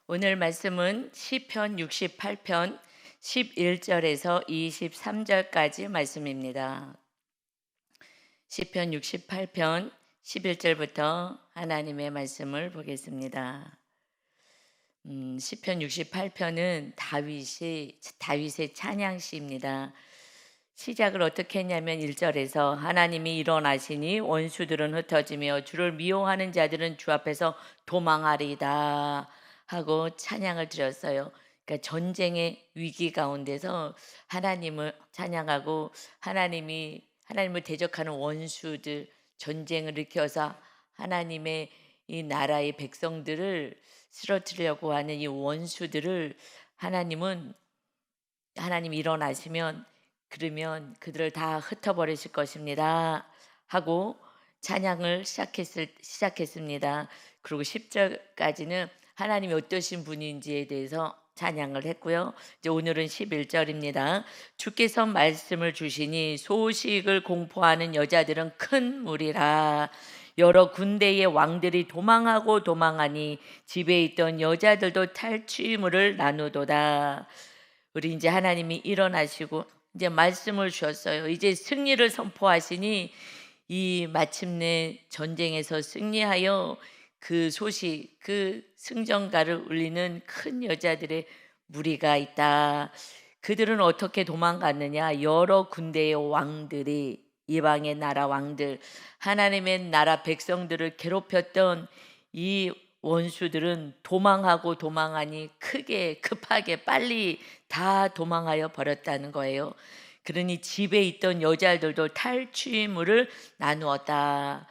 오늘 말씀은 시편 68편 11절에서 23절까지 말씀입니다. 시편 68편 11절부터 하나님의 말씀을 보겠습니다. 시편 68편은 다윗의 찬양시입니다. 시작을 어떻게 했냐면 1절에서 하나님이 일어나시니 원수들은 흩어지며 주를 미워하는 자들은 주 앞에서 도망하리이다 하고 찬양을 드렸어요. 그러니까 전쟁의 위기 가운데서 하나님을 찬양하고 하나님을 대적하는 원수들, 전쟁을 일으켜서 하나님의 이 나라의 백성들을 쓰러뜨리려고 하는 이 원수들을 하나님이 일어나시면 그러면 그들을 다 흩어버리실 것입니다 하고 찬양을 시작했습니다. 그리고 10절까지는 하나님이 어떠신 분인지에 대해서 찬양을 했고요. 이제 오늘은 11절입니다. 주께서 말씀을 주시니 소식을 공포하는 여자들은 큰 무리라. 여러 군대의 왕들이 도망하고 도망하니 집에 있던 여자들도 탈취물을 나누도다. 우리 이제 하나님이 일어나시고 이제 말씀을 주셨어요. 이제 승리를 선포하시니 이 마침내 전쟁에서 승리하여 그 소식, 그 승전가를 울리는 큰 여자들의 무리가 있다. 그들은 어떻게 도망갔느냐? 여러 군대의 왕들이, 이방의 나라 왕들, 하나님의 나라 백성들을 괴롭혔던 이 원수들은 도망하고 도망하니 급하게 빨리 다 도망하여 버렸다는 거예요. 그러니 집에 있던 여자들도 탈취물을 나누었다.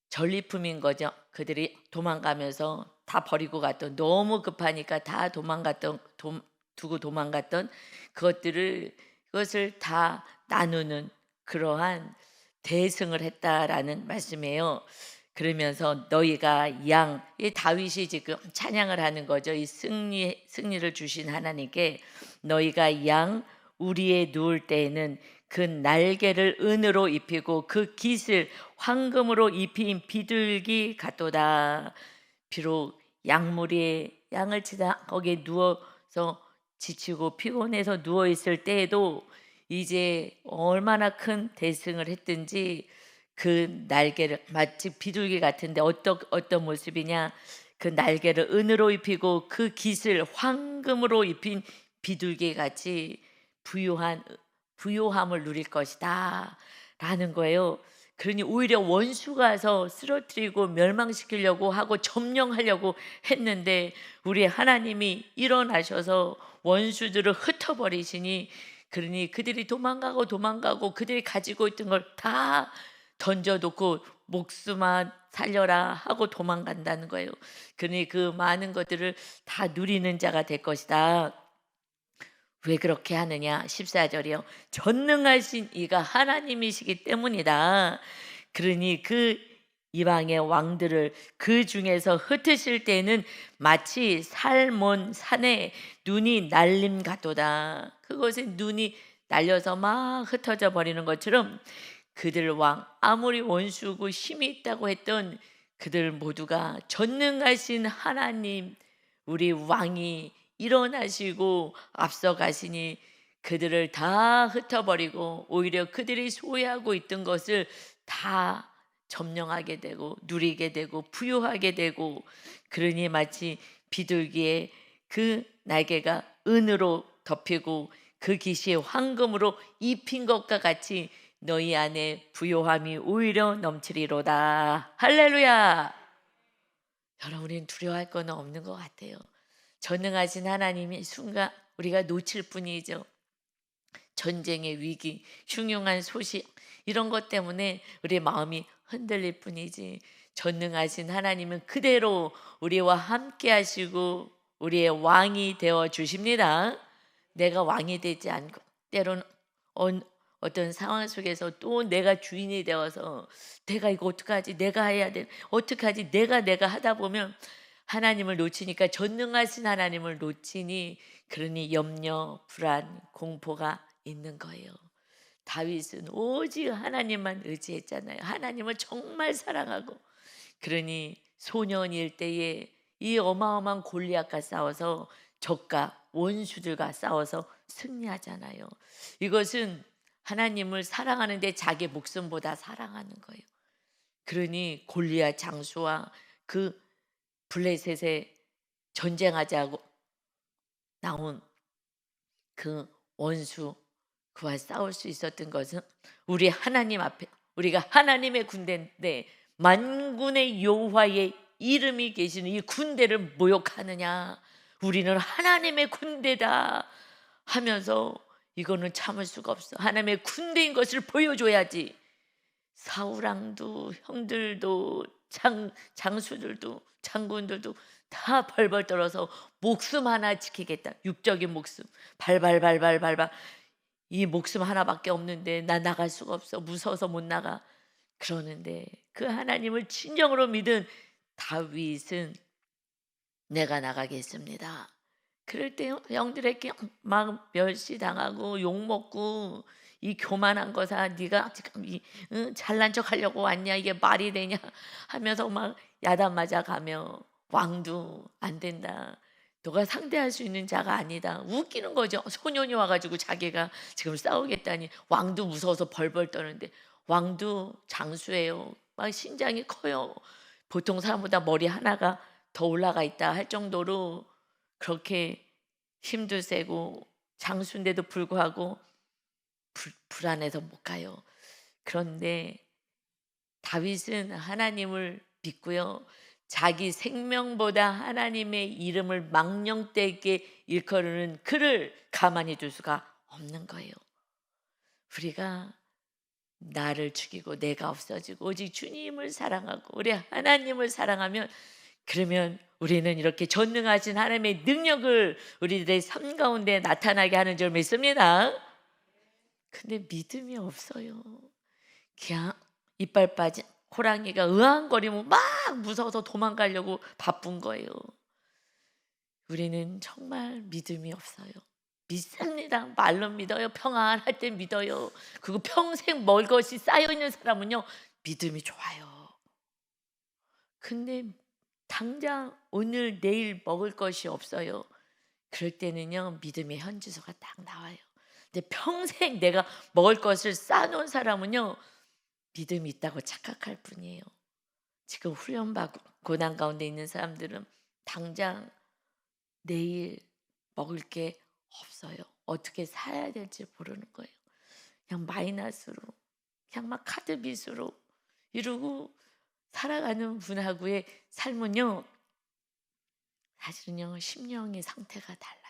전리품인 거죠. 그들이 도망가면서 다 버리고 갔던, 너무 급하니까 다 두고 도망갔던 그것을 다 나누는 그러한 대승을 했다라는 말씀이에요. 그러면서 너희가 이 다윗이 지금 찬양을 하는 거죠. 이 승리를 주신 하나님께 너희가 우리에 누울 때에는 그 날개를 은으로 입히고 그 깃을 황금으로 입힌 비둘기 같도다. 비록 양을 치다 거기에 누워서 지치고 피곤해서 누워 있을 때에도 이제 얼마나 큰 대승을 했든지 그 날개를 마치 비둘기 같은데 어떤 모습이냐? 그 날개를 은으로 입히고 그 깃을 황금으로 입힌 비둘기 같이 부요함을 누릴 것이다 라는 거예요. 그러니 오히려 원수가 와서 쓰러뜨리고 멸망시키려고 하고 점령하려고 했는데 우리 하나님이 일어나셔서 원수들을 흩어버리시니, 그러니 그들이 도망가고 그들이 가지고 있던 걸 다 던져놓고 목숨만 살려라 하고 도망간다는 거예요. 그러니 그 많은 것들을 다 누리는 자가 될 것이다. 왜 그렇게 하느냐? 14절이요. 전능하신 이가 하나님이시기 때문이다. 그러니 그 이방의 왕들을 그 중에서 흩으실 때는 마치 살몬 산에 눈이 날림 같도다. 그것에 눈이 날려서 막 흩어져 버리는 것처럼 그들 왕, 아무리 원수고 힘이 있다고 했던 그들 모두가 전능하신 하나님, 우리 왕이 일어나시고 앞서가시니 그들을 다 흩어버리고 오히려 그들이 소유하고 있던 것을 다 점령하게 되고 누리게 되고 부유하게 되고, 그러니 마치 비둘기의 그 날개가 은으로 덮이고 그 깃이 황금으로 입힌 것과 같이 너희 안에 부요함이 오히려 넘치리로다. 할렐루야. 여러분, 우리는 두려워할 건 없는 것 같아요. 전능하신 하나님이 순간 우리가 놓칠 뿐이죠. 전쟁의 위기, 흉흉한 소식, 이런 것 때문에 우리 마음이 흔들릴 뿐이지, 전능하신 하나님은 그대로 우리와 함께 하시고 우리의 왕이 되어 주십니다. 내가 왕이 되지 않고 때로는 어떤 상황 속에서 또 내가 주인이 되어서 내가 이거 어떡하지, 내가 해야 돼, 어떡하지, 내가 하다 보면 하나님을 놓치니까, 전능하신 하나님을 놓치니, 그러니 염려, 불안, 공포가 있는 거예요. 다윗은 오직 하나님만 의지했잖아요. 하나님을 정말 사랑하고, 그러니 소년일 때에 이 어마어마한 골리앗과 싸워서 적과 원수들과 싸워서 승리하잖아요. 이것은 하나님을 사랑하는데 자기 목숨보다 사랑하는 거예요. 그러니 골리앗 장수와 그 블레셋에 전쟁하자고 나온 그 원수 그와 싸울 수 있었던 것은 우리 하나님 앞에, 우리가 하나님의 군대인데 만군의 여호와의 이름이 계시는 이 군대를 모욕하느냐, 우리는 하나님의 군대다 하면서 이거는 참을 수가 없어. 하나님의 군대인 것을 보여줘야지. 사우랑도 형들도 장수들도 장군들도 다 벌벌 떨어서 목숨 하나 지키겠다. 육적인 목숨 발발발발발발, 이 목숨 하나밖에 없는데 나 나갈 수가 없어, 무서워서 못 나가. 그러는데 그 하나님을 진정으로 믿은 다윗은 내가 나가겠습니다. 그럴 때 형들에게 막 멸시당하고 욕먹고, 이 교만한 거사 네가 지금 잘난 척 하려고 왔냐, 이게 말이 되냐 하면서 막 야단 맞아가며, 왕도 안 된다, 너가 상대할 수 있는 자가 아니다, 웃기는 거죠. 소년이 와가지고 자기가 지금 싸우겠다니. 왕도 무서워서 벌벌 떠는데, 왕도 장수예요. 막 신장이 커요. 보통 사람보다 머리 하나가 더 올라가 있다 할 정도로 그렇게 힘도 세고 장수인데도 불구하고 불안해서 못 가요. 그런데 다윗은 하나님을 믿고요, 자기 생명보다 하나님의 이름을 망령되게 일컬는 그를 가만히 둘 수가 없는 거예요. 우리가 나를 죽이고 내가 없어지고 오직 주님을 사랑하고 우리 하나님을 사랑하면, 그러면 우리는 이렇게 전능하신 하나님의 능력을 우리들의 삶 가운데 나타나게 하는 줄 믿습니다. 근데 믿음이 없어요. 그냥 이빨 빠진 호랑이가 으앙거리면 막 무서워서 도망가려고 바쁜 거예요. 우리는 정말 믿음이 없어요. 믿습니다. 말로 믿어요. 평안할 때 믿어요. 그리고 평생 먹을 것이 쌓여있는 사람은요, 믿음이 좋아요. 근데 당장 오늘 내일 먹을 것이 없어요. 그럴 때는요, 믿음의 현지소가 딱 나와요. 근데 평생 내가 먹을 것을 쌓아놓은 사람은요, 믿음이 있다고 착각할 뿐이에요. 지금 훈련받고 고난 가운데 있는 사람들은 당장 내일 먹을 게 없어요. 어떻게 살아야 될지 모르는 거예요. 그냥 마이너스로, 그냥 막 카드 빚으로 이러고 살아가는 분하고의 삶은요, 사실은요, 심령의 상태가 달라요.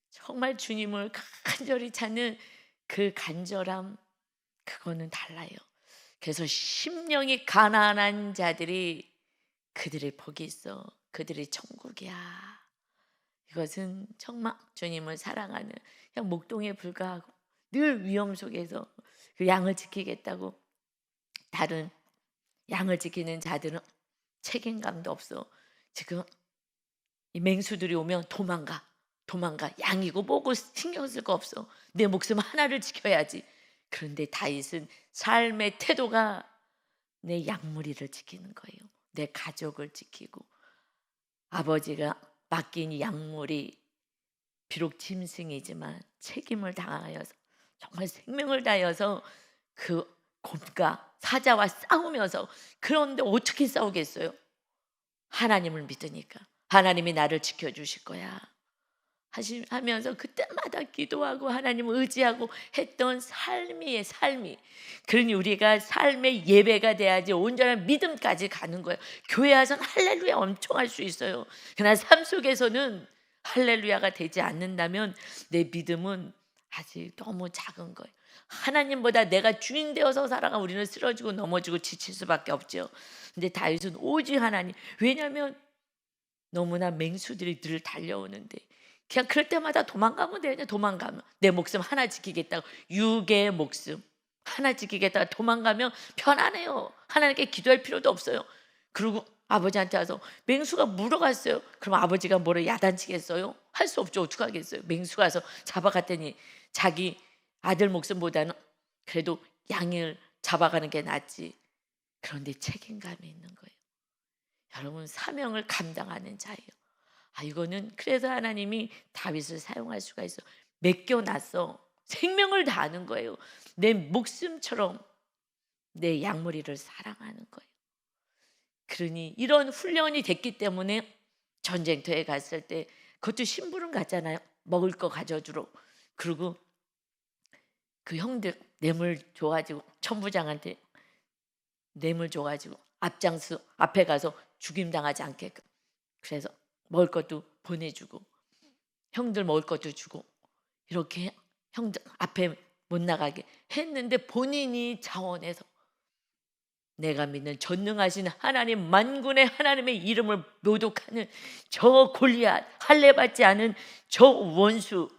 정말 주님을 간절히 찾는 그 간절함, 그거는 달라요. 그래서 심령이 가난한 자들이 그들의 복이 있어, 그들의 천국이야. 이것은 정말 주님을 사랑하는, 그냥 목동에 불과하고 늘 위험 속에서 그 양을 지키겠다고 다른 양을 지키는 자들은 책임감도 없어. 지금 이 맹수들이 오면 도망가. 양이고 뭐고 신경 쓸 거 없어. 내 목숨 하나를 지켜야지. 그런데 다윗은 삶의 태도가 내 양무리를 지키는 거예요. 내 가족을 지키고, 아버지가 맡긴 이 양무리, 비록 짐승이지만 책임을 다하여서, 정말 생명을 다하여서 그 곰과 사자와 싸우면서, 그런데 어떻게 싸우겠어요? 하나님을 믿으니까 하나님이 나를 지켜주실 거야 하면서 그때마다 기도하고 하나님을 의지하고 했던 삶이. 그러니 우리가 삶의 예배가 돼야지 온전한 믿음까지 가는 거예요. 교회 와서는 할렐루야 엄청 할 수 있어요. 그러나 삶 속에서는 할렐루야가 되지 않는다면 내 믿음은 아직 너무 작은 거예요. 하나님보다 내가 주인 되어서 살아가 우리는 쓰러지고 넘어지고 지칠 수밖에 없죠. 근데 다윗은 오직 하나님, 왜냐하면 너무나 맹수들이 늘 달려오는데 그냥 그럴 때마다 도망가면 되냐. 도망가면 내 목숨 하나 지키겠다고, 육의 목숨 하나 지키겠다가 도망가면 편안해요. 하나님께 기도할 필요도 없어요. 그리고 아버지한테 와서 맹수가 물어갔어요. 그럼 아버지가 뭐를 야단치겠어요? 할 수 없죠. 어떻게 하겠어요? 맹수가 와서 잡아갔더니 자기 아들 목숨보다는 그래도 양을 잡아가는 게 낫지. 그런데 책임감이 있는 거예요. 여러분, 사명을 감당하는 자예요. 이거는 그래서 하나님이 다윗을 사용할 수가 있어. 맡겨놨어. 생명을 다하는 거예요. 내 목숨처럼 내 양무리를 사랑하는 거예요. 그러니 이런 훈련이 됐기 때문에 전쟁터에 갔을 때 그것도 심부름 갔잖아요. 먹을 거 가져주러. 그리고 그 형들 뇌물 줘가지고 천부장한테 뇌물 줘가지고 앞에 가서 죽임당하지 않게끔, 그래서 먹을 것도 보내주고 형들 먹을 것도 주고 이렇게 형들 앞에 못 나가게 했는데, 본인이 자원해서 내가 믿는 전능하신 하나님, 만군의 하나님의 이름을 모독하는 저 골리앗, 할례받지 않은 저 원수,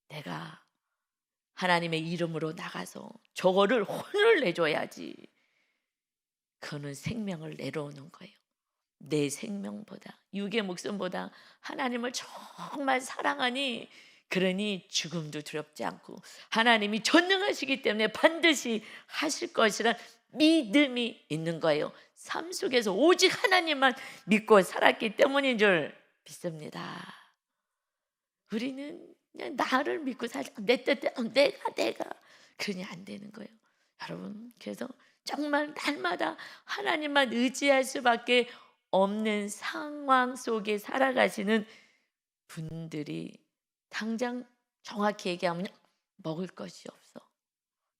내가 하나님의 이름으로 나가서 저거를 혼을 내줘야지. 그는 생명을 내려오는 거예요. 내 생명보다, 육의 목숨보다 하나님을 정말 사랑하니, 그러니 죽음도 두렵지 않고 하나님이 전능하시기 때문에 반드시 하실 것이란 믿음이 있는 거예요. 삶 속에서 오직 하나님만 믿고 살았기 때문인 줄 믿습니다. 우리는 그냥 나를 믿고 살자. 내 뜻대로 내가 그러니 안 되는 거예요. 여러분, 그래서 정말 날마다 하나님만 의지할 수밖에 없는 상황 속에 살아가시는 분들이, 당장 정확히 얘기하면 먹을 것이 없어.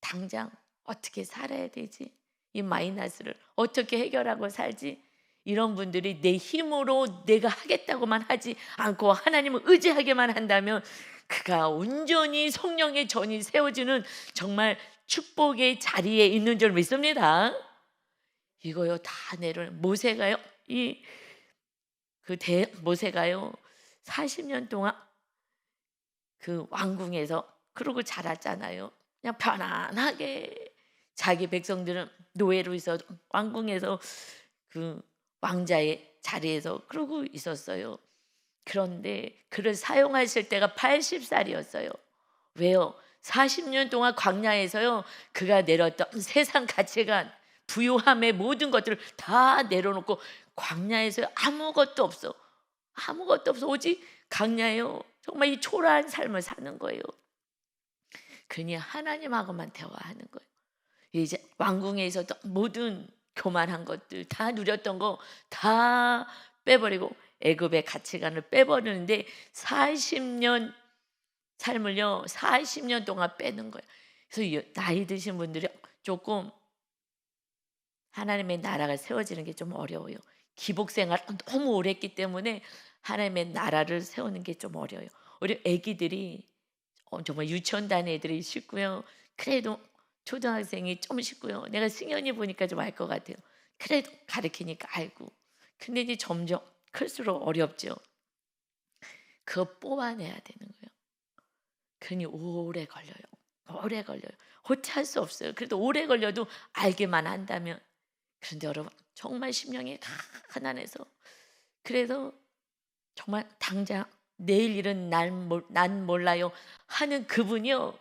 당장 어떻게 살아야 되지? 이 마이너스를 어떻게 해결하고 살지? 이런 분들이 내 힘으로 내가 하겠다고만 하지 않고 하나님을 의지하게만 한다면 그가 온전히 성령의 전이 세워지는 정말 축복의 자리에 있는 줄 믿습니다. 이거요 다 내려는 모세가요, 모세가요 40년 동안 그 왕궁에서 그러고 자랐잖아요. 그냥 편안하게 자기 백성들은 노예로 있어 왕궁에서 그 왕자의 자리에서 그러고 있었어요. 그런데 그를 사용하실 때가 80살이었어요. 왜요? 40년 동안 광야에서요 그가 내렸던 세상 가치관, 부유함의 모든 것들을 다 내려놓고 광야에서 아무것도 없어 오직 광야에요 정말 이 초라한 삶을 사는 거예요. 그냥 하나님하고만 대화하는 거예요. 이제 왕궁에 있었던 모든 교만한 것들 다 누렸던 거 다 빼버리고 애굽의 가치관을 빼버리는데 40년 삶을요 40년 동안 빼는 거예요. 그래서 나이 드신 분들이 조금 하나님의 나라가 세워지는 게 좀 어려워요. 기복생활 너무 오래 했기 때문에 하나님의 나라를 세우는 게 좀 어려워요. 우리 애기들이 정말 유치원 다니는 애들이 쉽고요. 그래도 초등학생이 좀 쉽고요. 내가 승현이 보니까 좀 알 것 같아요. 그래도 가르치니까 알고. 근데 이제 점점 클수록 어렵죠. 그거 뽑아내야 되는 거예요. 그러니 오래 걸려요. 호치 할 수 없어요. 그래도 오래 걸려도 알게만 한다면. 그런데 여러분 정말 심령이 가난해서, 그래서 정말 당장 내일 일은 난 몰라요 하는 그분이요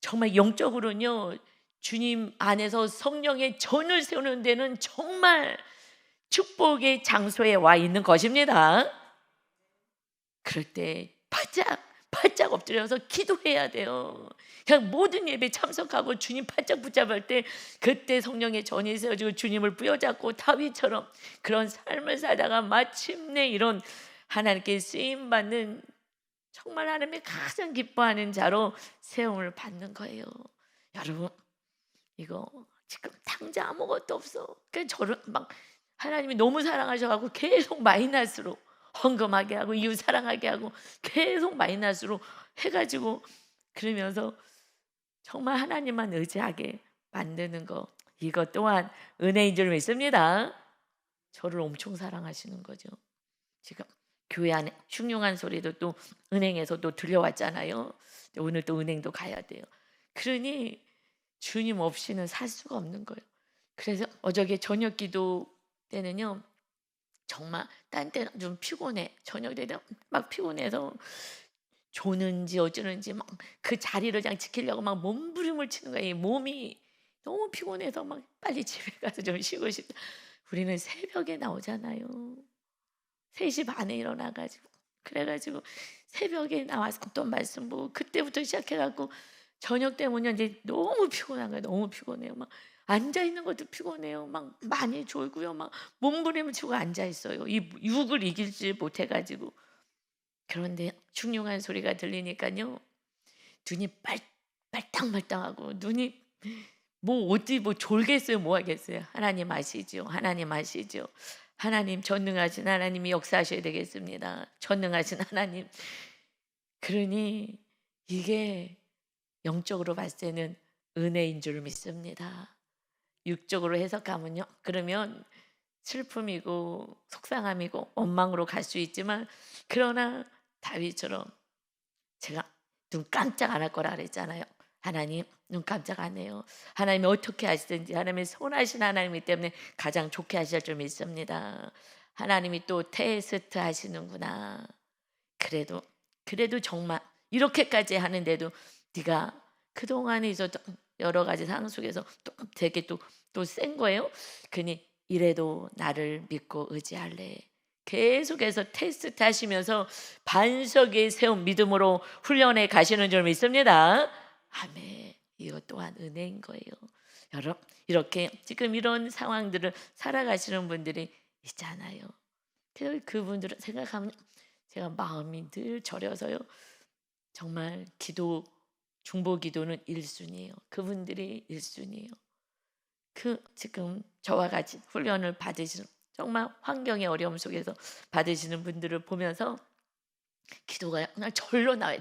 정말 영적으로는요 주님 안에서 성령의 전을 세우는 데는 정말 축복의 장소에 와 있는 것입니다. 그럴 때 바짝 엎드려서 기도해야 돼요. 그냥 모든 예배 참석하고 주님 바짝 붙잡을 때 그때 성령의 전이 세워지고 주님을 부여잡고 다윗처럼 그런 삶을 살다가 마침내 이런 하나님께 쓰임받는 정말 하나님이 가장 기뻐하는 자로 세움을 받는 거예요. 여러분 이거 지금 당장 아무것도 없어. 그러니까 저를 막 하나님이 너무 사랑하셔가지고 계속 마이너스로 헌금하게 하고 이웃 사랑하게 하고 계속 마이너스로 해가지고 그러면서 정말 하나님만 의지하게 만드는 거, 이것 또한 은혜인 줄 믿습니다. 저를 엄청 사랑하시는 거죠. 지금 교회 안에 흉흉한 소리도 또 은행에서 또 들려왔잖아요. 오늘 또 은행도 가야 돼요. 그러니 주님 없이는 살 수가 없는 거예요. 그래서 어저께 저녁 기도 때는요 정말 딴 때는 좀 피곤해. 저녁 되면 막 피곤해서 조는지 어쩌는지 막 그 자리를 그냥 지키려고 막 몸부림을 치는 거예요. 몸이 너무 피곤해서 막 빨리 집에 가서 좀 쉬고 싶다. 우리는 새벽에 나오잖아요. 3시 반에 일어나가지고 그래가지고 새벽에 나와서 또 말씀 보고 그때부터 시작해갖고 저녁 때문에 이제 너무 피곤한 거예요. 너무 피곤해요. 막 앉아 있는 것도 피곤해요. 막 많이 졸고요. 막 몸부림치고 앉아 있어요. 이 육을 이길지 못해가지고. 그런데 흉흉한 소리가 들리니까요. 눈이 빨딱말딱하고 눈이 뭐 어디 뭐 졸겠어요, 뭐 하겠어요. 하나님 아시죠? 하나님 아시죠? 하나님 전능하신 하나님이 역사하셔야 되겠습니다. 전능하신 하나님. 그러니 이게 영적으로 봤을 때는 은혜인 줄 믿습니다. 육적으로 해석하면요. 그러면 슬픔이고 속상함이고 원망으로 갈 수 있지만 그러나 다윗처럼 제가 눈 깜짝 안 할 거라 그랬잖아요. 하나님 눈 깜짝 안 해요. 하나님이 어떻게 하시든지 하나님의 선하신 하나님이기 때문에 가장 좋게 하실 줄 믿습니다. 하나님이 또 테스트 하시는구나. 그래도 정말 이렇게까지 하는데도 네가 그동안에 있었던 여러 가지 상황 속에서 또 되게 또 센 거예요. 그니 이래도 나를 믿고 의지할래. 계속해서 테스트 하시면서 반석에 세운 믿음으로 훈련해 가시는 줄 믿습니다. 아멘. 이것 또한 은혜인 거예요. 여러분 이렇게 지금 이런 상황들을 살아가시는 분들이 있잖아요. 그분들을 생각하면 제가 마음이 늘 저려서요. 정말 중보 기도는 1순위예요. 그분들이 1순위예요. 지금 저와 같이 훈련을 받으시는 정말 환경의 어려움 속에서 받으시는 분들을 보면서 기도가 그냥 절로 나와요.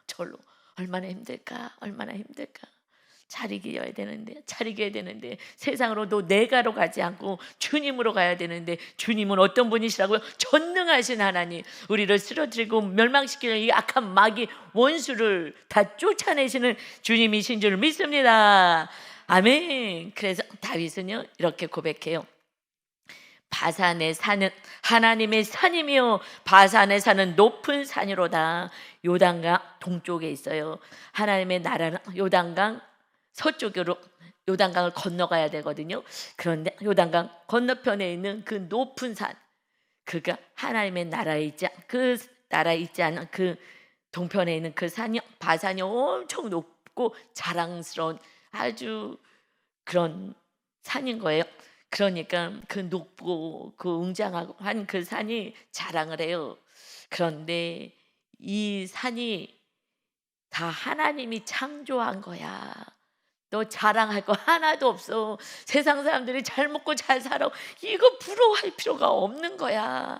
절로. 얼마나 힘들까? 잘 이겨야 되는데 세상으로도 내가로 가지 않고 주님으로 가야 되는데 주님은 어떤 분이시라고요? 전능하신 하나님, 우리를 쓰러뜨리고 멸망시키는 이 악한 마귀 원수를 다 쫓아내시는 주님이신 줄 믿습니다. 아멘. 그래서 다윗은요 이렇게 고백해요. 바산의 산은 하나님의 산이며 바산의 산은 높은 산이로다. 요단강 동쪽에 있어요. 하나님의 나라는 요단강 서쪽으로 요단강을 건너가야 되거든요. 그런데 요단강 건너편에 있는 그 높은 산, 그가 하나님의 그 나라에 있지 않은 그 동편에 있는 그 산이 바산이 엄청 높고 자랑스러운 아주 그런 산인 거예요. 그러니까 그 높고 그 웅장하고 한 그 산이 자랑을 해요. 그런데 이 산이 다 하나님이 창조한 거야. 너 자랑할 거 하나도 없어. 세상 사람들이 잘 먹고 잘 살아. 이거 부러워할 필요가 없는 거야.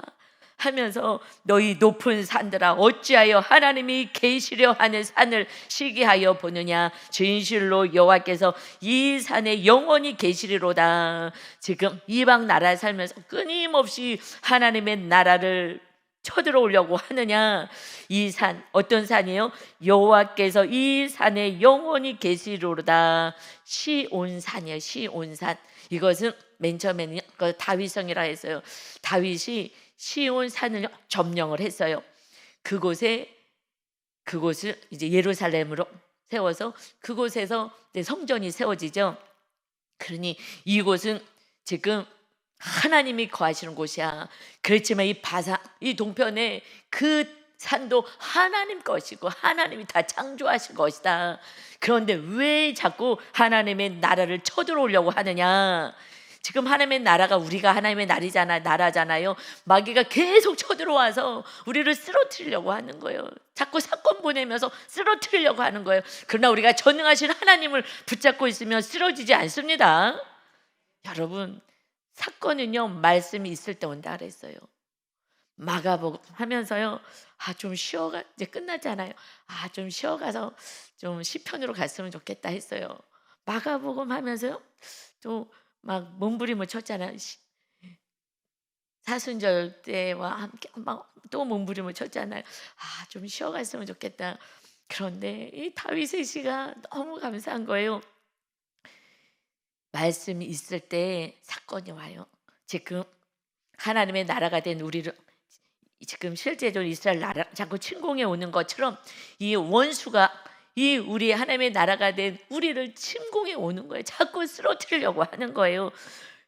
하면서 너희 높은 산들아 어찌하여 하나님이 계시려 하는 산을 시기하여 보느냐. 진실로 여호와께서 이 산에 영원히 계시리로다. 지금 이방 나라에 살면서 끊임없이 하나님의 나라를 쳐들어오려고 하느냐. 이 산 어떤 산이에요? 여호와께서 이 산에 영원히 계시리로다. 시온산이에요. 시온산. 이것은 맨 처음에는 다윗성이라 했어요. 다윗이 시온산을 점령을 했어요. 그곳을 이제 예루살렘으로 세워서 그곳에서 성전이 세워지죠. 그러니 이곳은 지금 하나님이 거하시는 곳이야. 그렇지만 이 바산, 이 동편에 그 산도 하나님 것이고 하나님이 다 창조하신 것이다. 그런데 왜 자꾸 하나님의 나라를 쳐들어오려고 하느냐? 지금 하나님의 나라가 우리가 하나님의 나라잖아요. 마귀가 계속 쳐들어와서 우리를 쓰러뜨리려고 하는 거예요. 자꾸 사건 보내면서 쓰러뜨리려고 하는 거예요. 그러나 우리가 전능하신 하나님을 붙잡고 있으면 쓰러지지 않습니다. 여러분, 사건은요 말씀이 있을 때 온다 그랬어요. 마가복음 하면서요, 좀 쉬어가 이제 끝났잖아요. 좀 쉬어가서 좀 시편으로 갔으면 좋겠다 했어요. 마가복음 하면서요 또 막 몸부림을 쳤잖아요. 사순절 때와 함께 막 또 몸부림을 쳤잖아요. 좀 쉬어갔으면 좋겠다. 그런데 이 다윗의 시가 너무 감사한 거예요. 말씀이 있을 때 사건이 와요. 지금 하나님의 나라가 된 우리를 지금 실제적으로 이스라엘 나라 자꾸 침공해 오는 것처럼 이 원수가 이 우리 하나님의 나라가 된 우리를 침공해 오는 거예요. 자꾸 쓰러뜨리려고 하는 거예요.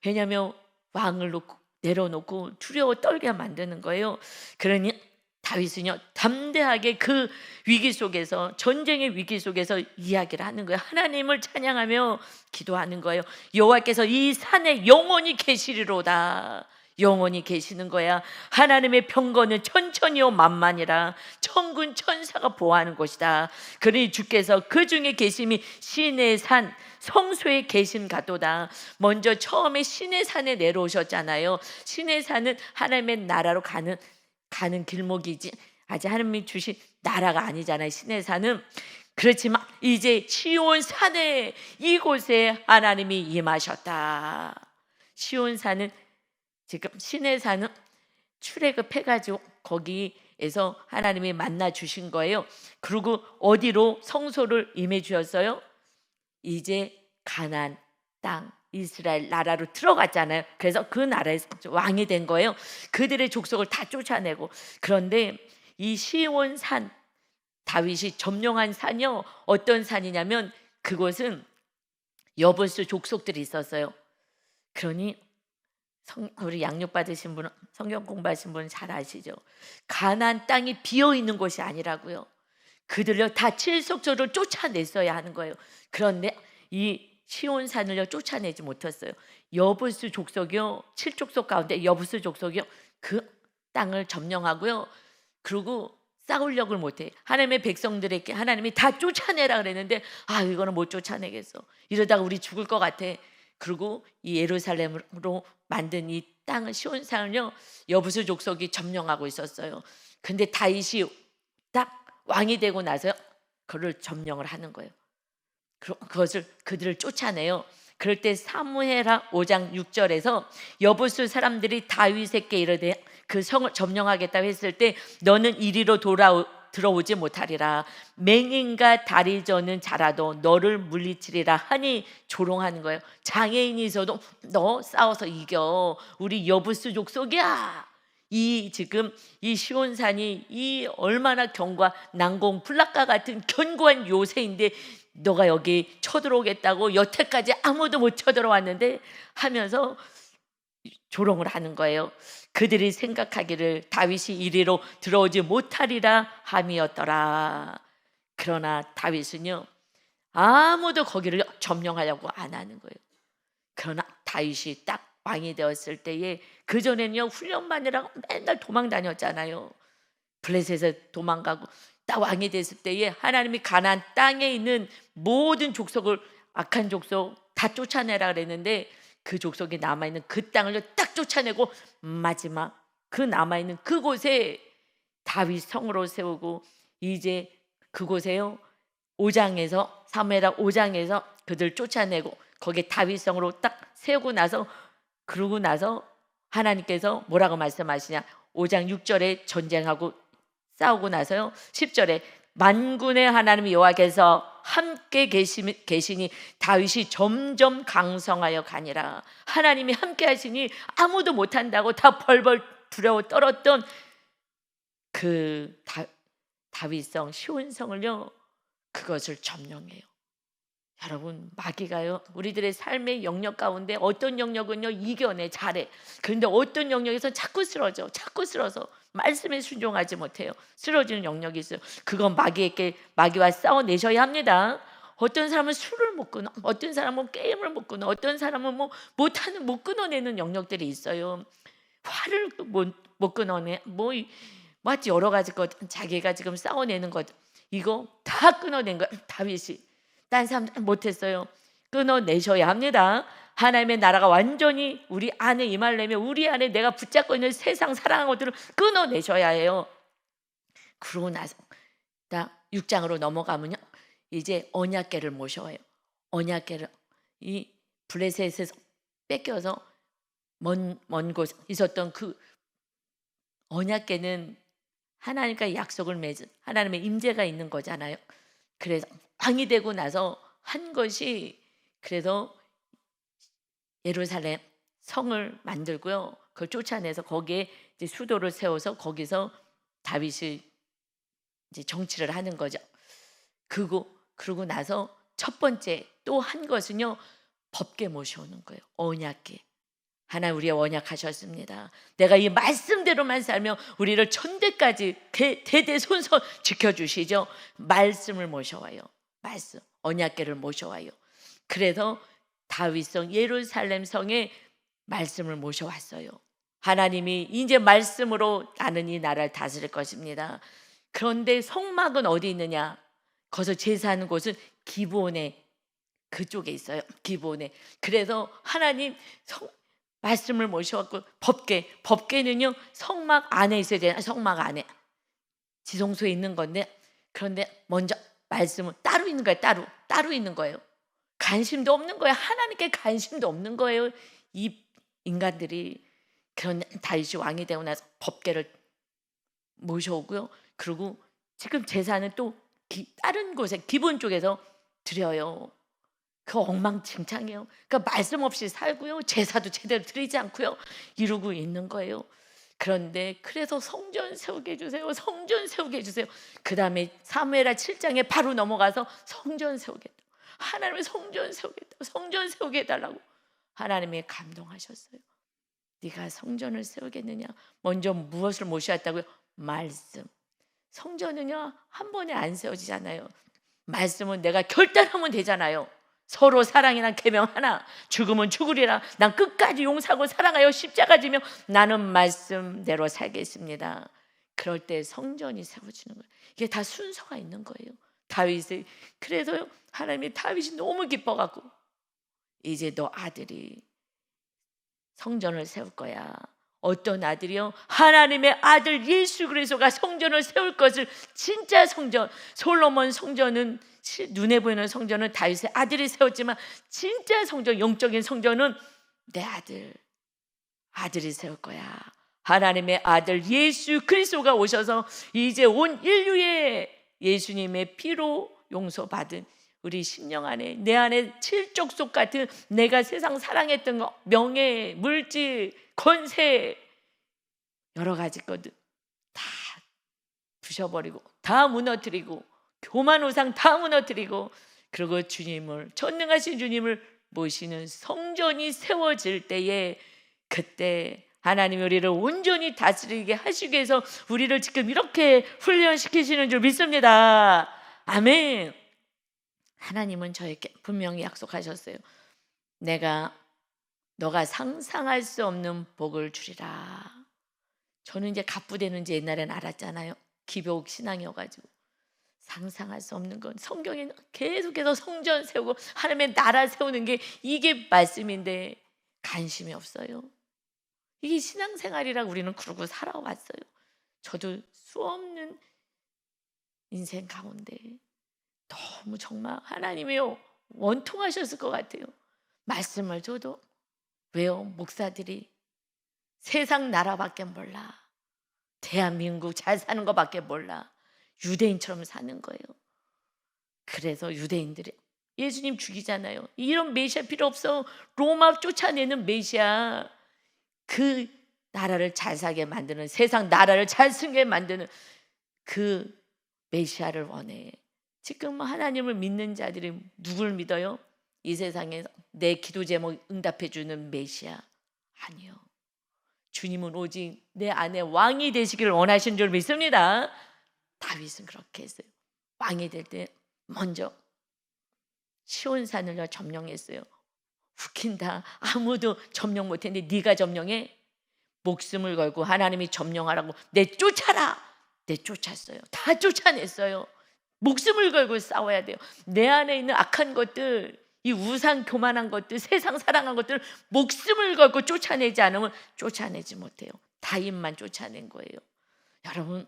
왜냐하면 왕을 내려놓고 두려워 떨게 만드는 거예요. 그러니 다윗은요 담대하게 그 위기 속에서, 전쟁의 위기 속에서 이야기를 하는 거예요. 하나님을 찬양하며 기도하는 거예요. 여호와께서 이 산에 영원히 계시리로다. 영원히 계시는 거야. 하나님의 병거는 천천히요 만만이라 천군 천사가 보호하는 곳이다. 그러니 주께서 그 중에 계심이 시내 산 성소에 계신 가도다. 먼저 처음에 시내 산에 내려오셨잖아요. 시내 산은 하나님의 나라로 가는 길목이지 아직 하나님이 주신 나라가 아니잖아요. 시내 산은. 그렇지만 이제 시온 산에, 이곳에 하나님이 임하셨다. 시온 산은, 지금 시내 산은 출애굽해가지고 거기에서 하나님이 만나 주신 거예요. 그리고 어디로 성소를 임해 주셨어요? 이제 가나안 땅 이스라엘 나라로 들어갔잖아요. 그래서 그 나라에서 왕이 된 거예요. 그들의 족속을 다 쫓아내고. 그런데 이 시온 산, 다윗이 점령한 산이요, 어떤 산이냐면 그곳은 여부스 족속들이 있었어요. 그러니 우리 양육 받으신 분은, 성경 공부하신 분은 잘 아시죠? 가나안 땅이 비어 있는 곳이 아니라고요. 그들을 다 칠속조로 쫓아냈어야 하는 거예요. 그런데 이 시온산을요 쫓아내지 못했어요. 여부스 족속이요, 7족속 가운데 여부스 족속이요 그 땅을 점령하고요, 그리고 싸우려고 못해. 하나님의 백성들에게 하나님이 다 쫓아내라 그랬는데 이거는 못 쫓아내겠어. 이러다가 우리 죽을 것 같아. 그리고 이 예루살렘으로 만든 이 땅을, 시온산을요 여부스 족속이 점령하고 있었어요. 근데 다윗이 딱 왕이 되고 나서 그를 점령을 하는 거예요. 그들을 쫓아내요. 그럴 때 사무엘하 5장 6절에서 여부스 사람들이 다윗에게 이르되 그 성을 점령하겠다고 했을 때 너는 이리로 들어오지 못하리라. 맹인과 다리 저는 자라도 너를 물리치리라 하니 조롱하는 거예요. 장애인이 있어도 너 싸워서 이겨. 우리 여부스 족속이야. 지금 이 시온산이 이 얼마나 견고한 난공 플라카 같은 견고한 요새인데 너가 여기 쳐들어오겠다고 여태까지 아무도 못 쳐들어왔는데 하면서 조롱을 하는 거예요. 그들이 생각하기를 다윗이 이리로 들어오지 못하리라 함이었더라. 그러나 다윗은요 아무도 거기를 점령하려고 안 하는 거예요. 그러나 다윗이 딱 왕이 되었을 때에, 그전에는요 훈련반이라고 맨날 도망 다녔잖아요. 블레셋에서 도망가고 딱 왕이 됐을 때에 하나님이 가나안 땅에 있는 모든 족속을, 악한 족속 다 쫓아내라 그랬는데 그 족속이 남아있는 그 땅을 딱 쫓아내고 마지막 그 남아있는 그곳에 다윗 성으로 세우고, 이제 그곳에요 5장에서 사무엘하 5장에서 그들 쫓아내고 거기에 다윗 성으로 딱 세우고 나서, 그러고 나서 하나님께서 뭐라고 말씀하시냐, 5장 6절에 전쟁하고 싸우고 나서요 10절에 만군의 하나님 여호와께서 함께 계시니 다윗이 점점 강성하여 가니라. 하나님이 함께 하시니 아무도 못한다고 다 벌벌 두려워 떨었던 그 다윗성 시온성을요 그것을 점령해요. 여러분, 마귀가요 우리들의 삶의 영역 가운데 어떤 영역은요 이겨내, 잘해. 그런데 어떤 영역에서 자꾸 쓰러져 말씀에 순종하지 못해요. 쓰러지는 영역이 있어요. 그건 마귀와 싸워내셔야 합니다. 어떤 사람은 술을 못 끊어, 어떤 사람은 게임을 못 끊어, 어떤 사람은 못 끊어내는 영역들이 있어요. 화를 못 끊어내, 마치 여러 가지 것, 자기가 지금 싸워내는 것, 이거 다 끊어낸 거야. 다윗이 딴 사람 못했어요. 끊어내셔야 합니다. 하나님의 나라가 완전히 우리 안에 임하려면 우리 안에 내가 붙잡고 있는 세상 사랑하는 것들을 끊어내셔야 해요. 그러고 나서 6장으로 넘어가면요 이제 언약궤를 모셔요. 언약궤를 이 블레셋에서 뺏겨서 먼 곳에 있었던 그 언약궤는 하나님과 약속을 맺은 하나님의 임재가 있는 거잖아요. 그래서 왕이 되고 나서 한 것이, 그래서 예루살렘 성을 만들고요, 그걸 쫓아내서 거기에 이제 수도를 세워서 거기서 다윗이 이제 정치를 하는 거죠. 그러고 나서 첫 번째 또 한 것은요 법궤 모셔오는 거예요. 언약궤. 하나님 우리의 언약하셨습니다. 내가 이 말씀대로만 살면 우리를 천대까지 대대손손 지켜주시죠. 말씀을 모셔와요. 말씀, 언약궤를 모셔와요. 그래서 다윗성 예루살렘 성에 말씀을 모셔왔어요. 하나님이 이제 말씀으로 나는 이 나라를 다스릴 것입니다. 그런데 성막은 어디 있느냐? 거기서 제사하는 곳은 기브온에 그쪽에 있어요. 기브온에. 그래서 하나님 말씀을 모셔왔고 법궤는요 성막 안에 있어야 돼요. 성막 안에 지성소에 있는 건데, 그런데 먼저 말씀은 따로 있는 거예요. 따로 있는 거예요. 관심도 없는 거예요. 하나님께 관심도 없는 거예요. 이 인간들이. 그런 다윗이 왕이 되고 나서 법궤를 모셔오고요. 그리고 지금 제사는 또 다른 곳에 기본 쪽에서 드려요. 그 엉망진창이에요. 그러니까 말씀 없이 살고요. 제사도 제대로 드리지 않고요. 이러고 있는 거예요. 그런데 그래서 성전 세우게 해주세요. 성전 세우게 해주세요. 그 다음에 사무엘하 7장에 바로 넘어가서 성전 세우겠다. 하나님의 성전 세우겠다. 성전 세우게 해달라고 하나님이 감동하셨어요. 네가 성전을 세우겠느냐? 먼저 무엇을 모셔왔다고요? 말씀. 성전은요 한 번에 안 세워지잖아요. 말씀은 내가 결단하면 되잖아요. 서로 사랑이란 계명 하나, 죽으면 죽으리라. 난 끝까지 용서하고 사랑하여 십자가 지며 나는 말씀대로 살겠습니다. 그럴 때 성전이 세워지는 거예요. 이게 다 순서가 있는 거예요. 다윗이. 그래서 하나님이 다윗이 너무 기뻐갖고 이제 너 아들이 성전을 세울 거야. 어떤 아들이요? 하나님의 아들 예수 그리스도가 성전을 세울 것을. 진짜 성전, 솔로몬 성전은 눈에 보이는 성전은 다윗의 아들이 세웠지만 진짜 성전, 영적인 성전은 내 아들이 세울 거야. 하나님의 아들 예수 그리스도가 오셔서 이제 온 인류의 예수님의 피로 용서받은 우리 심령 안에, 내 안에 칠족속 같은 내가 세상 사랑했던 거, 명예, 물질, 권세, 여러 가지 것들 다 부셔버리고 다 무너뜨리고 교만 우상 다 무너뜨리고, 그리고 주님을, 전능하신 주님을 모시는 성전이 세워질 때에, 그때 하나님이 우리를 온전히 다스리게 하시기 위해서 우리를 지금 이렇게 훈련시키시는 줄 믿습니다. 아멘. 하나님은 저에게 분명히 약속하셨어요. 너가 상상할 수 없는 복을 주리라. 저는 이제 갑부되는지 옛날엔 알았잖아요. 기복 신앙이어가지고. 상상할 수 없는 건, 성경에 계속해서 성전 세우고 하나님의 나라 세우는 게 이게 말씀인데 관심이 없어요. 이게 신앙생활이라고 우리는 그러고 살아왔어요. 저도 수없는 인생 가운데 너무 정말 하나님이요 원통하셨을 것 같아요. 말씀을 줘도 왜요? 목사들이 세상 나라밖에 몰라. 대한민국 잘 사는 것밖에 몰라. 유대인처럼 사는 거예요. 그래서 유대인들이 예수님 죽이잖아요. 이런 메시아 필요 없어. 로마 쫓아내는 메시아. 그 나라를 잘 살게 만드는, 세상 나라를 잘 쓰게 만드는 그 메시아를 원해. 지금 하나님을 믿는 자들이 누굴 믿어요? 이 세상에서 내 기도 제목 응답해 주는 메시아 아니요. 주님은 오직 내 안에 왕이 되시기를 원하신 줄 믿습니다. 다윗은 그렇게 했어요. 왕이 될 때 먼저 시온산을 점령했어요. 웃긴다. 아무도 점령 못했는데 네가 점령해? 목숨을 걸고 하나님이 점령하라고 내쫓아라. 내쫓았어요. 다 쫓아냈어요. 목숨을 걸고 싸워야 돼요. 내 안에 있는 악한 것들, 이 우상 교만한 것들, 세상 사랑한 것들 목숨을 걸고 쫓아내지 않으면 쫓아내지 못해요. 다윗만 쫓아낸 거예요. 여러분,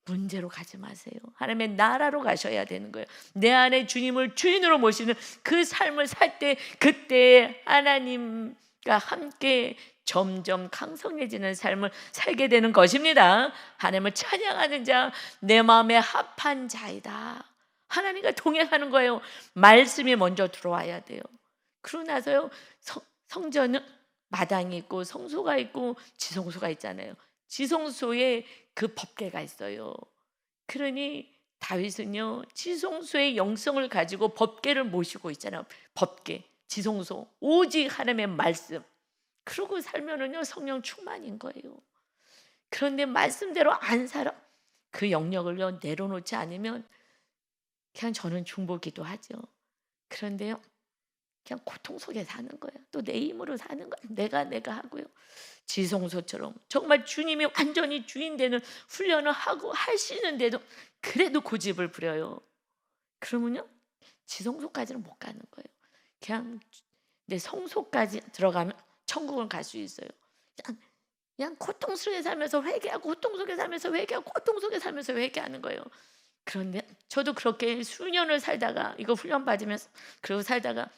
문제로 가지 마세요. 하나님의 나라로 가셔야 되는 거예요. 내 안에 주님을 주인으로 모시는 그 삶을 살 때, 그때 하나님과 함께 점점 강성해지는 삶을 살게 되는 것입니다. 하나님을 찬양하는 자, 내 마음에 합한 자이다. 하나님과 동행하는 거예요. 말씀이 먼저 들어와야 돼요. 그러고 나서요, 성전은 마당이 있고 성소가 있고 지성소가 있잖아요. 지성소에 그 법궤가 있어요. 그러니 다윗은요 지성소의 영성을 가지고 법궤를 모시고 있잖아요. 법궤, 지성소, 오직 하나님의 말씀. 그러고 살면은요 성령 충만인 거예요. 그런데 말씀대로 안 살아 그 영역을요 내려놓지 않으면 그냥 저는 중보기도 하죠. 그런데요 그냥 고통 속에 사는 거예요. 또 내 힘으로 사는 거예요. 내가 하고요. 지성소처럼 정말 주님이 완전히 주인 되는 훈련을 하고 하시는데도 그래도 고집을 부려요. 그러면요 지성소까지는 못 가는 거예요. 그냥 내 성소까지 들어가면 천국은 갈 수 있어요. 그냥 고통 속에 살면서 회개하고 고통 속에 살면서 회개하고 고통 속에 살면서 회개하는 거예요. 그런데 저도 그렇게 수년을 살다가 이거 훈련 받으면서 그러고 살다가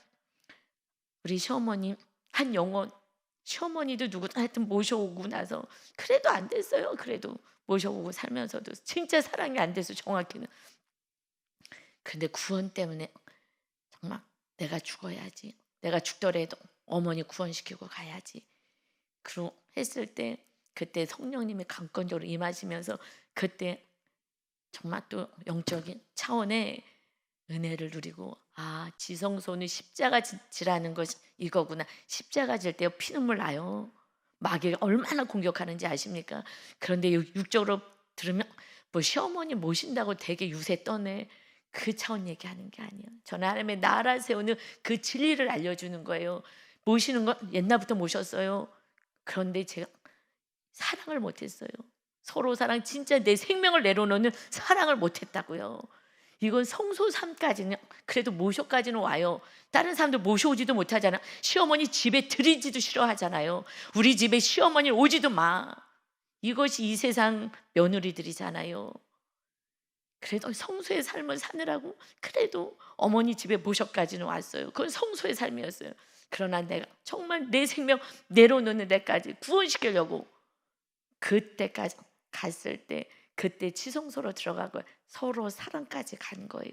우리 시어머님 한 영혼 시어머니도 누구 하여튼 모셔오고 나서 그래도 안 됐어요. 그래도 모셔오고 살면서도 진짜 사랑이 안 돼서 정확히는. 근데 구원 때문에 정말 내가 죽어야지. 내가 죽더라도 어머니 구원시키고 가야지. 그러고 했을 때 그때 성령님이 강권적으로 임하시면서 그때 정말 또 영적인 차원의 은혜를 누리고 지성소는 십자가 지라는 것이 이거구나. 십자가 질 때 피눈물 나요. 마귀가 얼마나 공격하는지 아십니까? 그런데 육적으로 들으면 뭐 시어머니 모신다고 되게 유세 떠네. 그 차원 얘기하는 게 아니에요. 저는 하나님의 나라 세우는 그 진리를 알려주는 거예요. 모시는 건 옛날부터 모셨어요. 그런데 제가 사랑을 못했어요. 서로 사랑 진짜 내 생명을 내려놓는 사랑을 못했다고요. 이건 성소 삶까지는 그래도 모셔까지는 와요. 다른 사람들 모셔오지도 못하잖아. 시어머니 집에 들이지도 싫어하잖아요. 우리 집에 시어머니 오지도 마. 이것이 이 세상 며느리들이잖아요. 그래도 성소의 삶을 사느라고 그래도 어머니 집에 모셔까지는 왔어요. 그건 성소의 삶이었어요. 그러나 내가 정말 내 생명 내려놓는 데까지 구원시키려고 그때까지 갔을 때 그때 지성소로 들어가고 서로 사랑까지 간 거예요.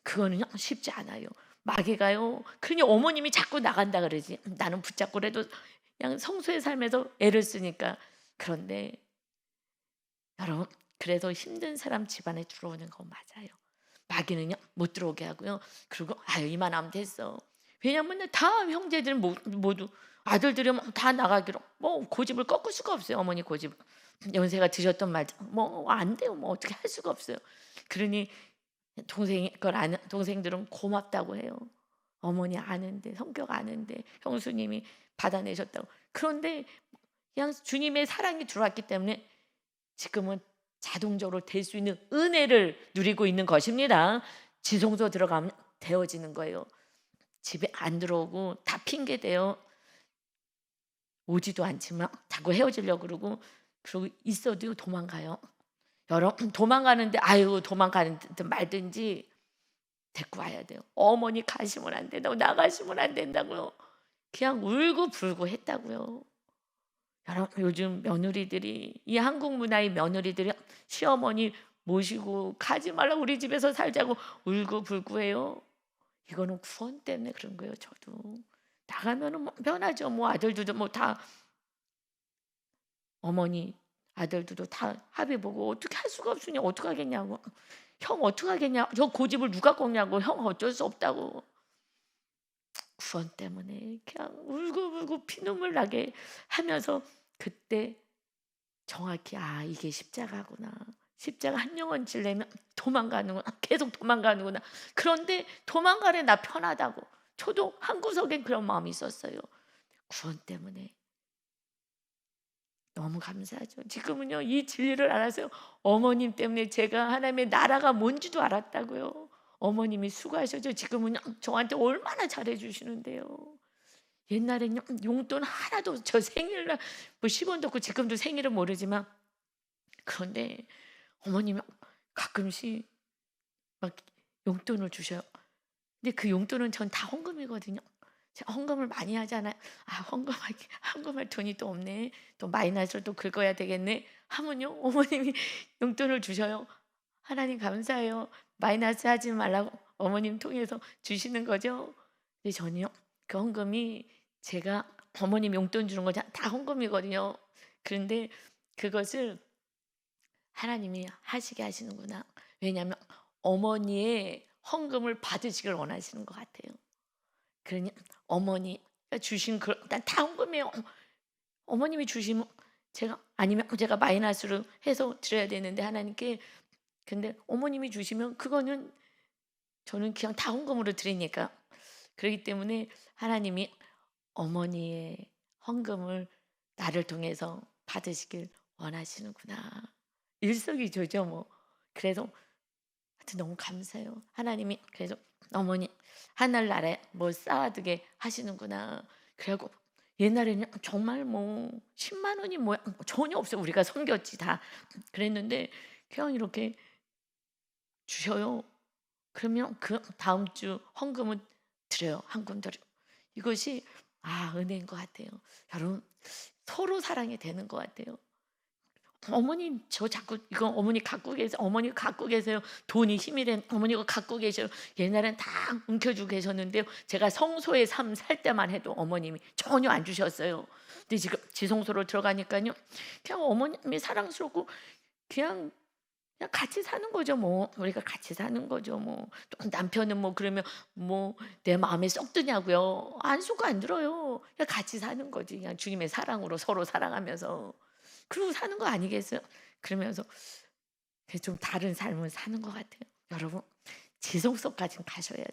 그거는 쉽지 않아요. 마귀가요. 그러니 어머님이 자꾸 나간다 그러지. 나는 붙잡고 그래도 그냥 성소의 삶에서 애를 쓰니까. 그런데 여러분 그래도 힘든 사람 집안에 들어오는 건 맞아요. 마귀는요 못 들어오게 하고요. 그리고 이만하면 됐어. 왜냐하면 다 형제들 모두 아들들이 다 나가기로 뭐 고집을 꺾을 수가 없어요. 어머니 고집. 연세가 드셨던 말 뭐 안 돼요. 뭐 어떻게 할 수가 없어요. 그러니 동생이 그걸 아는 동생들은 고맙다고 해요. 어머니 아는데 성격 아는데 형수님이 받아내셨다고. 그런데 그냥 주님의 사랑이 들어왔기 때문에 지금은 자동적으로 될 수 있는 은혜를 누리고 있는 것입니다. 지성소 들어가면 되어지는 거예요. 집에 안 들어오고 다 핑계대요. 오지도 않지만 자꾸 헤어지려고 그러고 있어도 도망가요. 여러분 도망가는데 도망가는 듯 말든지 데리고 와야 돼요. 어머니 가시면 안 된다고 나가시면 안 된다고요. 그냥 울고불고 했다고요. 여러분 요즘 며느리들이 이 한국 문화의 며느리들이 시어머니 모시고 가지 말라고 우리 집에서 살자고 울고불고 해요. 이거는 구원 때문에 그런 거예요. 저도 나가면은 뭐 편하죠. 뭐 아들들도 뭐 다 어머니 아들들도 다 합의 보고 어떻게 할 수가 없으냐 어떻게 하겠냐고 형 어떻게 하겠냐 저 고집을 누가 꺾냐고 형 어쩔 수 없다고 구원 때문에 그냥 울고불고 피눈물 나게 하면서 그때 정확히 이게 십자가구나. 십자가 한 영혼 지려면 도망가는구나. 계속 도망가는구나. 그런데 도망가래 나 편하다고. 저도 한 구석엔 그런 마음이 있었어요. 구원 때문에. 너무 감사하죠. 지금은요 이 진리를 알아서요. 어머님 때문에 제가 하나님의 나라가 뭔지도 알았다고요. 어머님이 수고하셔죠. 지금은요 저한테 얼마나 잘해주시는데요. 옛날에는 용돈 하나도 저 생일날 뭐 10원도 없고 지금도 생일은 모르지만 그런데 어머님이 가끔씩 막 용돈을 주셔요. 근데 그 용돈은 전 다 헌금이거든요. 제가 헌금을 많이 하잖아요. 헌금할 돈이 또 없네. 또 마이너스를 또 긁어야 되겠네. 하면요 어머님이 용돈을 주셔요. 하나님 감사해요. 마이너스 하지 말라고 어머님 통해서 주시는 거죠. 근데 전요 그 헌금이 제가 어머님 용돈 주는 거 다 헌금이거든요. 그런데 그것을 하나님이 하시게 하시는구나. 왜냐하면 어머니의 헌금을 받으시길 원하시는 것 같아요. 그러니 어머니가 주신 난다 헌금이에요. 어머님이 주시면 제가 아니면 제가 마이너스로 해서 드려야 되는데 하나님께, 근데 어머님이 주시면 그거는 저는 그냥 다 헌금으로 드리니까, 그렇기 때문에 하나님이 어머니의 헌금을 나를 통해서 받으시길 원하시는구나. 일석이조죠 뭐. 그래서 하여튼 너무 감사해요. 하나님이 그래서 어머니 하늘나라에 뭐 쌓아두게 하시는구나. 그래갖고 옛날에는 정말 뭐 10만 원이 뭐야 전혀 없어요. 우리가 섬겼지 다. 그랬는데 그냥 이렇게 주셔요. 그러면 그 다음 주 헌금은 드려요. 한 군데를. 이것이 은혜인 것 같아요. 여러분 서로 사랑이 되는 것 같아요. 어머니 저 자꾸 이거 어머니 갖고 계세요. 어머니 갖고 계세요. 돈이 힘이래. 어머니 이거 갖고 계셔요. 옛날엔 다 움켜주고 계셨는데요. 제가 성소의 삶 살 때만 해도 어머님이 전혀 안 주셨어요. 근데 지금 지성소로 들어가니까요. 그냥 어머님이 사랑스럽고 그냥 같이 사는 거죠. 뭐 우리가 같이 사는 거죠. 뭐 또 남편은 뭐 그러면 뭐 내 마음에 쏙 드냐고요. 안 쏙 안 들어요. 그냥 같이 사는 거지. 그냥 주님의 사랑으로 서로 사랑하면서 그러고 사는 거 아니겠어요? 그러면서 좀 다른 삶을 사는 것 같아요. 여러분 지성소까지 가셔야 돼요.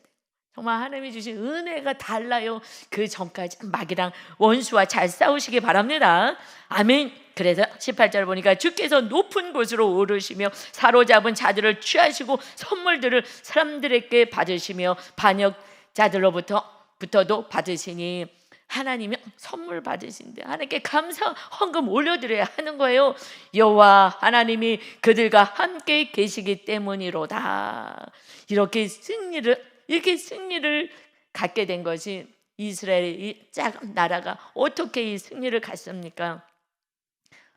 정말 하나님이 주신 은혜가 달라요. 그 전까지 마귀랑 원수와 잘 싸우시기 바랍니다. 아멘. 그래서 18절 보니까 주께서 높은 곳으로 오르시며 사로잡은 자들을 취하시고 선물들을 사람들에게 받으시며 반역자들로부터도 받으시니, 하나님이 선물 받으신데 하나님께 감사 헌금 올려드려야 하는 거예요. 여호와 하나님이 그들과 함께 계시기 때문이로다. 이렇게 승리를 갖게 된 것이, 이스라엘의 작은 나라가 어떻게 이 승리를 갖습니까?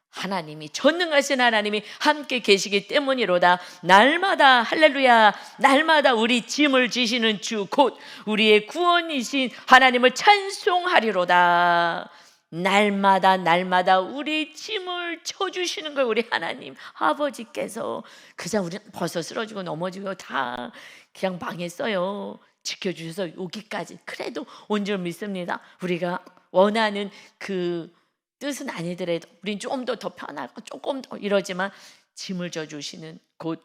하나님이, 전능하신 하나님이 함께 계시기 때문이로다. 날마다 할렐루야, 날마다 우리 짐을 지시는 주 곧 우리의 구원이신 하나님을 찬송하리로다. 날마다 우리 짐을 져주시는 거예요. 우리 하나님 아버지께서. 그냥 우리는 벌써 쓰러지고 넘어지고 다 그냥 망했어요. 지켜주셔서 여기까지 그래도 온 줄 믿습니다. 우리가 원하는 그 뜻은 아니더라도 우린 좀 더 편하고 조금 더 이러지만 짐을 져주시는 곧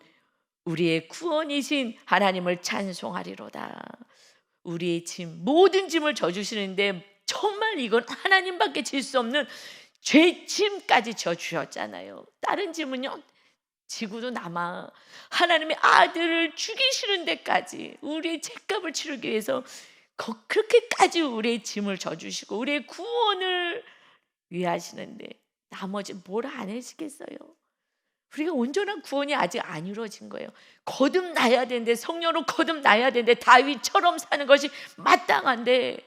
우리의 구원이신 하나님을 찬송하리로다. 우리의 짐, 모든 짐을 져주시는데 정말 이건 하나님밖에 질 수 없는 죄 짐까지 져주셨잖아요. 다른 짐은요 지구도 남아. 하나님의 아들을 죽이시는 데까지 우리의 죄값을 치르기 위해서 그렇게까지 우리의 짐을 져주시고 우리의 구원을 위하시는데 나머지 뭘 안 해주겠어요? 우리가 온전한 구원이 아직 안 이루어진 거예요. 거듭나야 되는데, 성령으로 거듭나야 되는데 다윗처럼 사는 것이 마땅한데,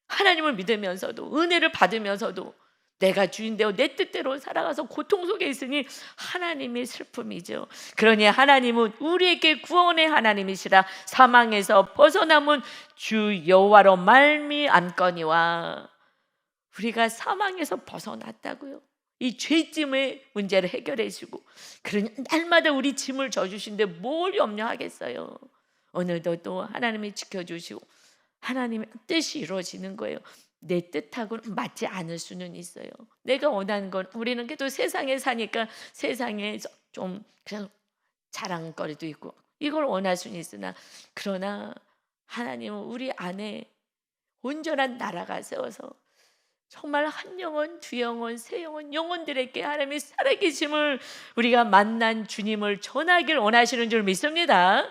하나님을 믿으면서도 은혜를 받으면서도 내가 주인되어 내 뜻대로 살아가서 고통 속에 있으니 하나님의 슬픔이죠. 그러니 하나님은 우리에게 구원의 하나님이시라. 사망에서 벗어남은 주 여호와로 말미암거니와. 우리가 사망에서 벗어났다고요. 이 죄짐의 문제를 해결해 주고, 그러니 날마다 우리 짐을 져주신데 뭘 염려하겠어요. 오늘도 또 하나님이 지켜주시고 하나님의 뜻이 이루어지는 거예요. 내 뜻하고는 맞지 않을 수는 있어요. 내가 원하는 건, 우리는 그래도 세상에 사니까 세상에 좀 그냥 자랑거리도 있고 이걸 원할 수는 있으나, 그러나 하나님은 우리 안에 온전한 나라가 세워서 정말 한 영혼, 두 영혼, 세 영혼, 영혼들에게 하나님의 살아계심을, 우리가 만난 주님을 전하길 원하시는 줄 믿습니다.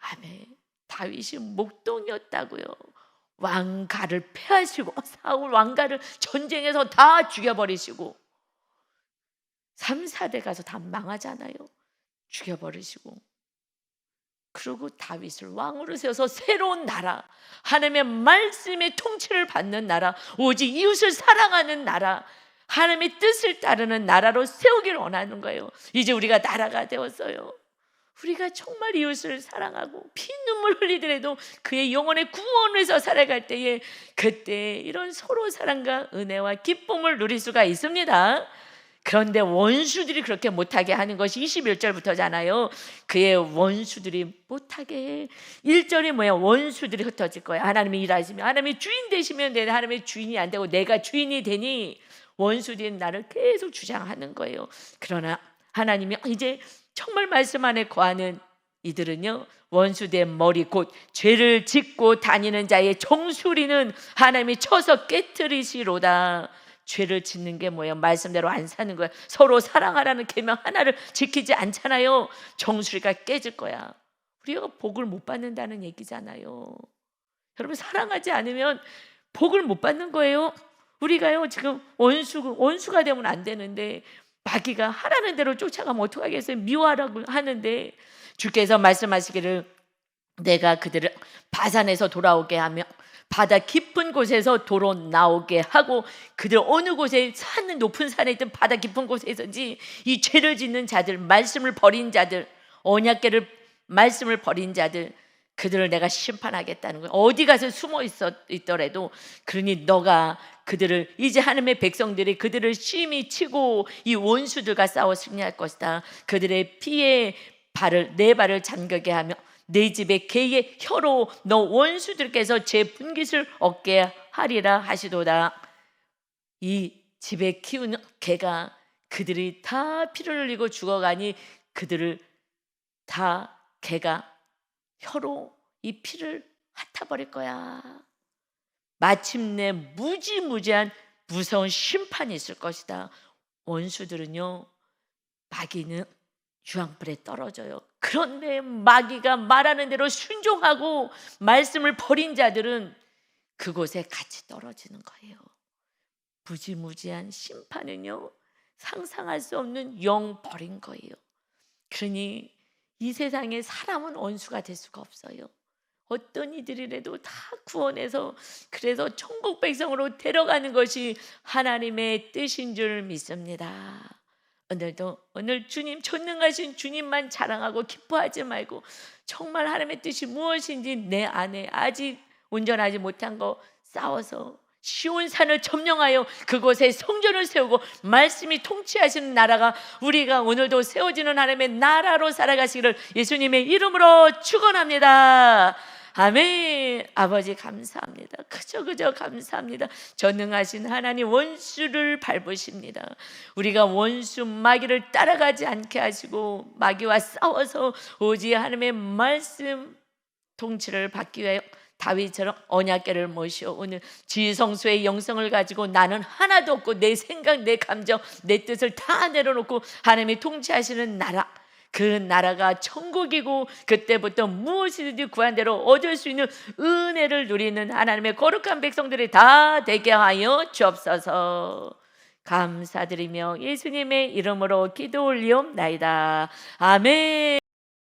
아멘. 다윗이 목동이었다고요. 왕가를 패하시고 사울 왕가를 전쟁에서 다 죽여버리시고 3, 4대 가서 다 망하잖아요. 죽여버리시고, 그리고 다윗을 왕으로 세워서 새로운 나라, 하나님의 말씀의 통치를 받는 나라, 오직 이웃을 사랑하는 나라, 하나님의 뜻을 따르는 나라로 세우기를 원하는 거예요. 이제 우리가 나라가 되었어요. 우리가 정말 이웃을 사랑하고 피눈물 흘리더라도 그의 영혼의 구원을 위해서 살아갈 때에, 그때 이런 서로 사랑과 은혜와 기쁨을 누릴 수가 있습니다. 그런데 원수들이 그렇게 못하게 하는 것이 21절부터잖아요. 그의 원수들이 못하게 해. 1절이 뭐야? 원수들이 흩어질 거야. 하나님이 일하시면, 하나님이 주인 되시면 되는데 하나님의 주인이 안 되고 내가 주인이 되니 원수들이 나를 계속 주장하는 거예요. 그러나 하나님이 이제 정말 말씀 안에 거하는 이들은요, 원수된 머리 곧 죄를 짓고 다니는 자의 정수리는 하나님이 쳐서 깨뜨리시로다. 죄를 짓는 게 뭐예요? 말씀대로 안 사는 거야. 서로 사랑하라는 계명 하나를 지키지 않잖아요. 정수리가 깨질 거야. 우리가 복을 못 받는다는 얘기잖아요. 여러분, 사랑하지 않으면 복을 못 받는 거예요. 우리가요 지금 원수가 되면 안 되는데 마귀가 하라는 대로 쫓아가면 어떡하겠어요? 미워하라고 하는데 주께서 말씀하시기를 내가 그들을 바산에서 돌아오게 하며 바다 깊은 곳에서 도로 나오게 하고 그들 어느 곳에 산 높은 산에 있든 바다 깊은 곳에서든지 이 죄를 짓는 자들, 말씀을 버린 자들, 언약궤를 말씀을 버린 자들, 그들을 내가 심판하겠다는 거예요. 어디 가서 숨어 있더라도 그러니 너가 그들을 이제 하나님의 백성들이 그들을 심히 치고 이 원수들과 싸워 승리할 것이다. 그들의 피에 내 발을 잠그게 하며 내 집의 개의 혀로 너 원수들께서 제 분깃을 얻게 하리라 하시도다. 이 집에 키우는 개가 그들이 다 피를 흘리고 죽어가니 그들을 다 개가 혀로 이 피를 핥아버릴 거야. 마침내 무지무지한 무서운 심판이 있을 것이다. 원수들은요, 마귀는 유황불에 떨어져요. 그런데 마귀가 말하는 대로 순종하고 말씀을 버린 자들은 그곳에 같이 떨어지는 거예요. 무지무지한 심판은요, 상상할 수 없는 영 버린 거예요. 그러니 이 세상에 사람은 원수가 될 수가 없어요. 어떤 이들이라도 다 구원해서 그래서 천국 백성으로 데려가는 것이 하나님의 뜻인 줄 믿습니다. 오늘 주님, 전능하신 주님만 자랑하고 기뻐하지 말고 정말 하나님의 뜻이 무엇인지 내 안에 아직 온전하지 못한 거 싸워서 시온 산을 점령하여 그곳에 성전을 세우고 말씀이 통치하시는 나라가 우리가 오늘도 세워지는 하나님의 나라로 살아가시기를 예수님의 이름으로 축원합니다. 아멘. 아버지 감사합니다. 그저 감사합니다. 전능하신 하나님 원수를 밟으십니다. 우리가 원수 마귀를 따라가지 않게 하시고 마귀와 싸워서 오직 하나님의 말씀 통치를 받기 위하여 다윗처럼 언약궤를 모시어 오늘 지성소의 영성을 가지고 나는 하나도 없고 내 생각, 내 감정, 내 뜻을 다 내려놓고 하나님이 통치하시는 나라, 그 나라가 천국이고 그때부터 무엇이든지 구한 대로 얻을 수 있는 은혜를 누리는 하나님의 거룩한 백성들이 다 되게 하여 주옵소서. 감사드리며 예수님의 이름으로 기도 올리옵나이다. 아멘.